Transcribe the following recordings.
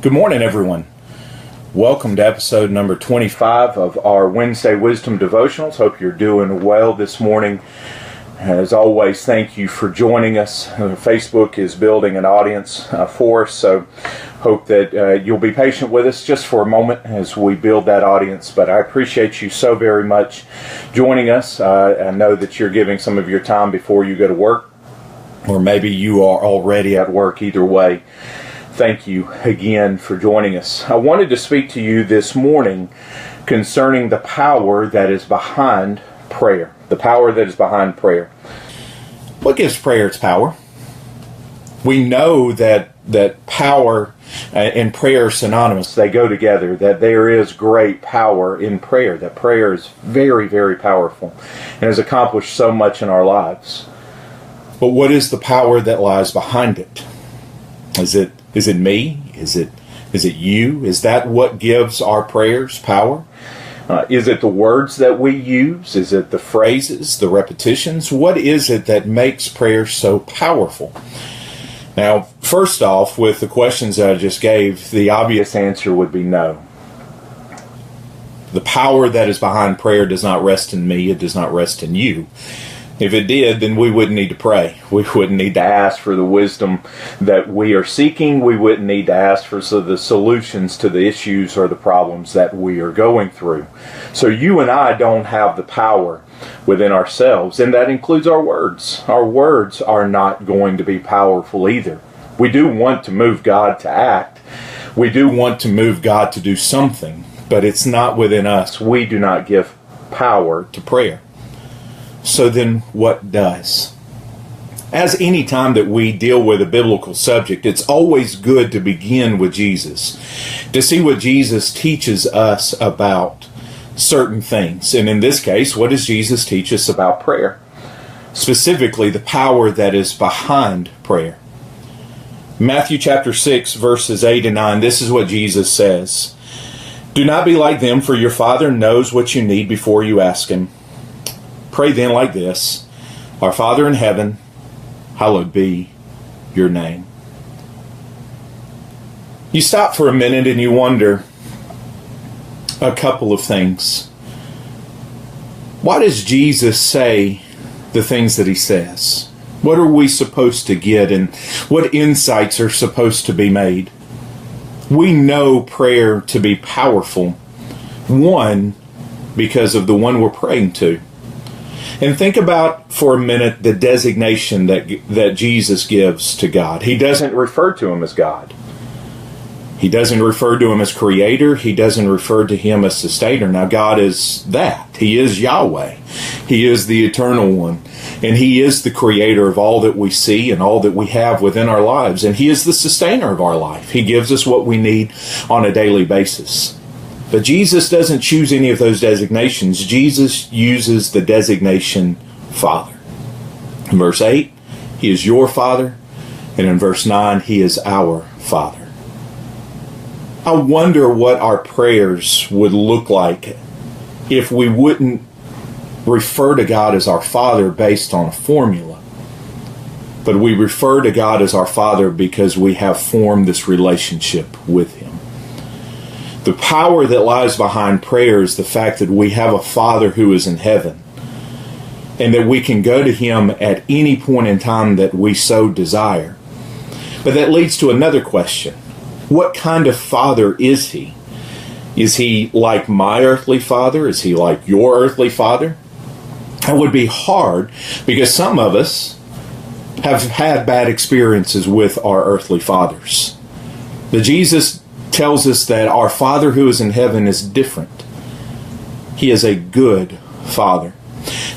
Good morning, everyone. Welcome to episode number 25 of our Wednesday Wisdom Devotionals. Hope you're doing well this morning. As always, thank you for joining us. Facebook is building an audience for us, so hope that you'll be patient with us just for a moment as we build that audience. But I appreciate you so very much joining us. I know that you're giving some of your time before you go to work, or maybe you are already at work. Either way, thank you again for joining us. I wanted to speak to you this morning concerning the power that is behind prayer. The power that is behind prayer. What gives prayer its power? We know that power and prayer are synonymous. They go together, that there is great power in prayer, that prayer is very, very powerful and has accomplished so much in our lives. But what is the power that lies behind it? Is it me? Is it you? Is that what gives our prayers power? Is it the words that we use? Is it the phrases, the repetitions? What is it that makes prayer so powerful? Now, first off, with the questions that I just gave, the obvious answer would be no. The power that is behind prayer does not rest in me. It does not rest in you. If it did, then we wouldn't need to pray. We wouldn't need to ask for the wisdom that we are seeking. We wouldn't need to ask for the solutions to the issues or the problems that we are going through. So you and I don't have the power within ourselves, and that includes our words. Our words are not going to be powerful either. We do want to move God to act. We do want to move God to do something, but it's not within us. We do not give power to prayer. So then what does? As any time that we deal with a biblical subject, it's always good to begin with Jesus, to see what Jesus teaches us about certain things. And in this case, what does Jesus teach us about prayer? Specifically, the power that is behind prayer. Matthew chapter 6, verses 8 and 9, this is what Jesus says. Do not be like them, for your Father knows what you need before you ask Him. Pray then like this, Our Father in heaven, hallowed be your name. You stop for a minute and you wonder a couple of things. Why does Jesus say the things that He says? What are we supposed to get and what insights are supposed to be made? We know prayer to be powerful. One, because of the one we're praying to. And think about for a minute the designation that Jesus gives to God. He doesn't refer to Him as God. He doesn't refer to Him as Creator. He doesn't refer to Him as Sustainer. Now God is that. He is Yahweh. He is the Eternal One. And He is the Creator of all that we see and all that we have within our lives. And He is the Sustainer of our life. He gives us what we need on a daily basis. But Jesus doesn't choose any of those designations. Jesus uses the designation Father. In verse 8, He is your Father. And in verse 9, He is our Father. I wonder what our prayers would look like if we wouldn't refer to God as our Father based on a formula. But we refer to God as our Father because we have formed this relationship with Him. The power that lies behind prayer is the fact that we have a Father who is in heaven and that we can go to Him at any point in time that we so desire. But that leads to another question. What kind of Father is He? Is He like my earthly father? Is He like your earthly father? That would be hard because some of us have had bad experiences with our earthly fathers. But Jesus tells us that our Father who is in heaven is different. He is a good Father.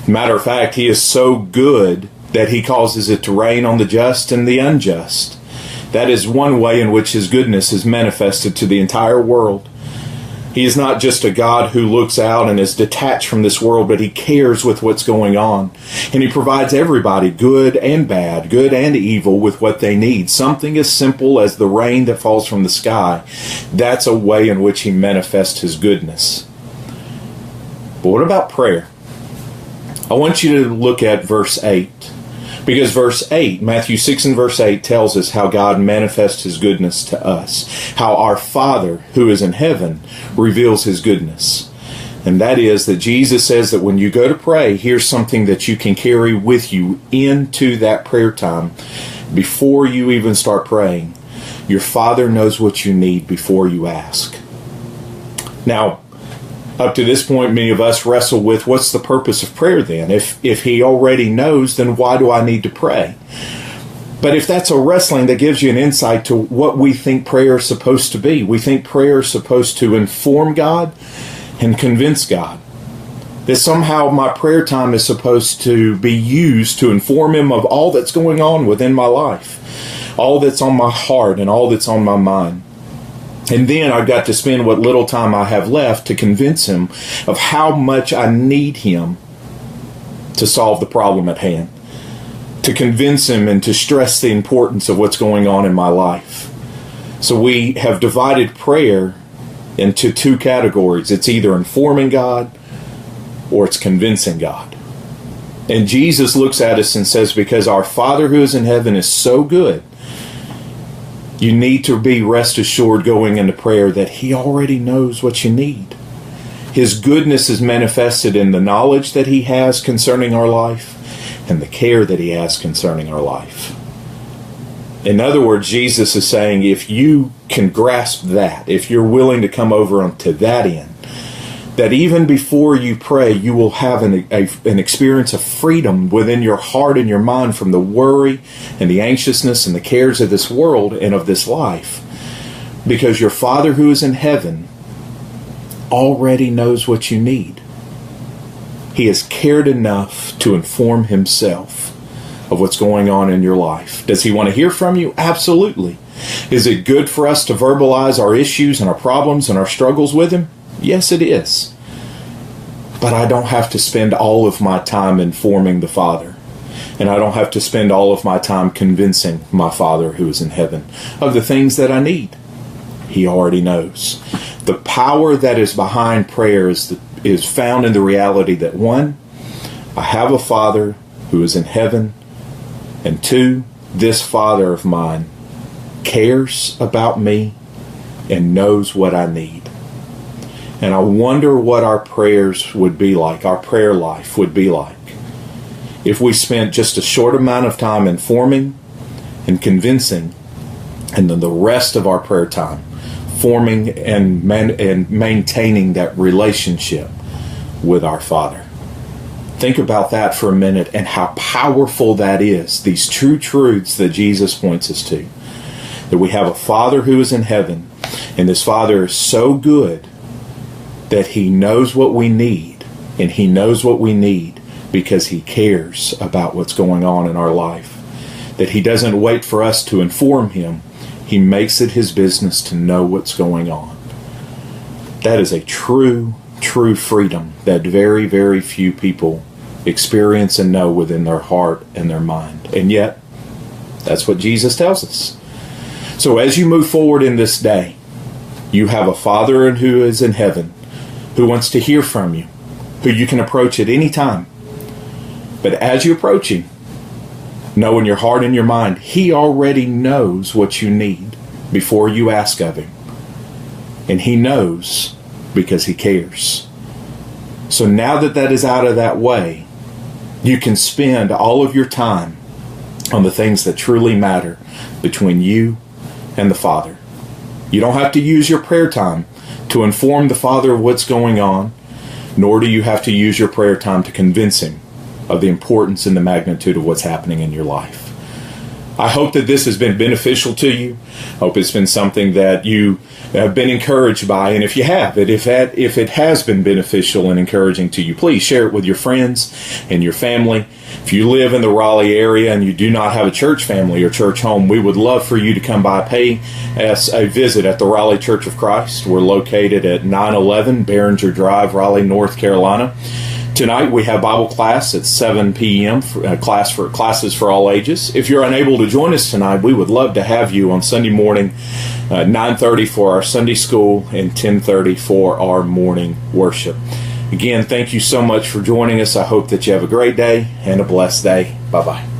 Matter of fact, He is so good that He causes it to rain on the just and the unjust. That is one way in which His goodness is manifested to the entire world. He is not just a God who looks out and is detached from this world, but He cares with what's going on. And He provides everybody, good and bad, good and evil, with what they need. Something as simple as the rain that falls from the sky. That's a way in which He manifests His goodness. But what about prayer? I want you to look at verse 8. Because verse 8, Matthew 6 and verse 8 tells us how God manifests his goodness to us. How our Father who is in heaven reveals his goodness. And that is that Jesus says that when you go to pray, here's something that you can carry with you into that prayer time before you even start praying. Your Father knows what you need before you ask. Now, up to this point, many of us wrestle with what's the purpose of prayer then? If he already knows, then why do I need to pray? But if that's a wrestling, that gives you an insight to what we think prayer is supposed to be. We think prayer is supposed to inform God and convince God. That somehow my prayer time is supposed to be used to inform him of all that's going on within my life, all that's on my heart and all that's on my mind. And then I've got to spend what little time I have left to convince him of how much I need him to solve the problem at hand, to convince him and to stress the importance of what's going on in my life. So we have divided prayer into two categories. It's either informing God or it's convincing God. And Jesus looks at us and says, because our Father who is in heaven is so good, you need to be rest assured going into prayer that he already knows what you need. His goodness is manifested in the knowledge that he has concerning our life and the care that he has concerning our life. In other words, Jesus is saying if you can grasp that, if you're willing to come over to that end, that even before you pray, you will have an experience of freedom within your heart and your mind from the worry and the anxiousness and the cares of this world and of this life. Because your Father who is in heaven already knows what you need. He has cared enough to inform himself of what's going on in your life. Does he want to hear from you? Absolutely. Is it good for us to verbalize our issues and our problems and our struggles with him? Yes, it is. But I don't have to spend all of my time informing the Father. And I don't have to spend all of my time convincing my Father who is in heaven of the things that I need. He already knows. The power that is behind prayer is found in the reality that, one, I have a Father who is in heaven, and two, this Father of mine cares about me and knows what I need. And I wonder what our prayers would be like, our prayer life would be like, if we spent just a short amount of time informing and convincing, and then the rest of our prayer time forming and maintaining that relationship with our Father. Think about that for a minute and how powerful that is, these true truths that Jesus points us to. That we have a Father who is in heaven, and this Father is so good that he knows what we need, and he knows what we need because he cares about what's going on in our life. That he doesn't wait for us to inform him. He makes it his business to know what's going on. That is a true freedom that very, very few people experience and know within their heart and their mind. And yet, that's what Jesus tells us. So as you move forward in this day, you have a Father who is in heaven who wants to hear from you, who you can approach at any time. But as you approach him, know in your heart and your mind, he already knows what you need before you ask of him. And he knows because he cares. So now that that is out of that way, you can spend all of your time on the things that truly matter between you and the Father. You don't have to use your prayer time to inform the Father of what's going on, nor do you have to use your prayer time to convince him of the importance and the magnitude of what's happening in your life. I hope that this has been beneficial to you. I hope it's been something that you have been encouraged by. And if you have, if it has been beneficial and encouraging to you, please share it with your friends and your family. If you live in the Raleigh area and you do not have a church family or church home, we would love for you to come by, pay us a visit at the Raleigh Church of Christ. We're located at 911 Behringer Drive, Raleigh, North Carolina. Tonight we have Bible class at 7 p.m. Classes for all ages. If you're unable to join us tonight, we would love to have you on Sunday morning, 9:30 for our Sunday school and 10:30 for our morning worship. Again, thank you so much for joining us. I hope that you have a great day and a blessed day. Bye-bye.